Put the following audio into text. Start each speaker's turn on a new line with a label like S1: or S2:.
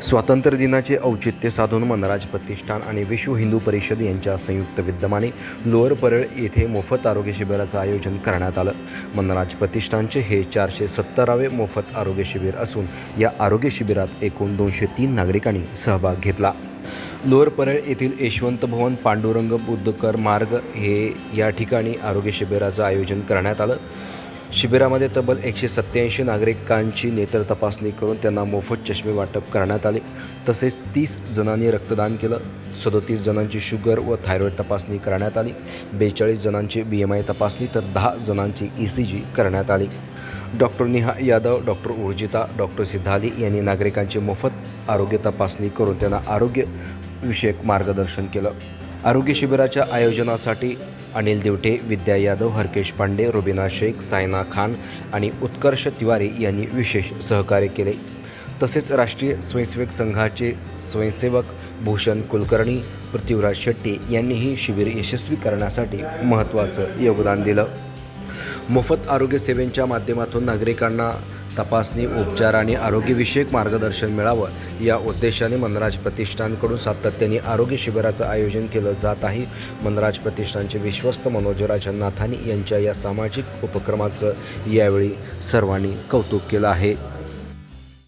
S1: स्वातंत्र्य दिनाचे औचित्य साधून मनराज प्रतिष्ठान आणि विश्व हिंदू परिषद यांच्या संयुक्त विद्यमाने लोअर परळ येथे मोफत आरोग्य शिबिराचं आयोजन करण्यात आलं। मनराज प्रतिष्ठानचे हे 470वे मोफत आरोग्य शिबिर असून या आरोग्य शिबिरात एकूण 203 नागरिकांनी सहभाग घेतला। लोअर परळ येथील यशवंत भवन पांडुरंग बुद्धकर मार्ग हे या ठिकाणी आरोग्य शिबिराचं आयोजन करण्यात आलं। शिबिरामध्ये तब्बल 187 नागरिकांची नेत्र तपासणी करून त्यांना मोफत चष्मे वाटप करण्यात आले। तसेच 30 जणांनी रक्तदान केलं, 37 जणांची शुगर व थायरॉईड तपासणी करण्यात आली, 42 जणांची BMI तपासणी तर 10 जणांची ECG करण्यात आली। Doctor Neha Yadav, doctor Urjita, doctor Siddhali यांनी नागरिकांची मोफत आरोग्य तपासणी करून त्यांना आरोग्य विषयक मार्गदर्शन केलं। आरोग्य शिबिराच्या आयोजनासाठी अनिल देवटे, विद्या यादव, हरकेश पांडे, रुबीना शेख, सायना खान आणि उत्कर्ष तिवारी यांनी विशेष सहकार्य केले। तसेच राष्ट्रीय स्वयंसेवक संघाचे स्वयंसेवक भूषण कुलकर्णी, पृथ्वीराज शेट्टी यांनीही शिबिर यशस्वी करण्यासाठी महत्त्वाचं योगदान दिलं। मोफत आरोग्य सेवेच्या माध्यमातून नागरिकांना तपासणी, उपचार आणि आरोग्यविषयक मार्गदर्शन मिळावं या उद्देशाने मनराज प्रतिष्ठानकडून सातत्याने आरोग्य शिबिराचं आयोजन केलं जात आहे। मनराज प्रतिष्ठानचे विश्वस्त मनोजराज नाथानी यांच्या या सामाजिक उपक्रमाचं यावेळी सर्वांनी कौतुक केलं आहे।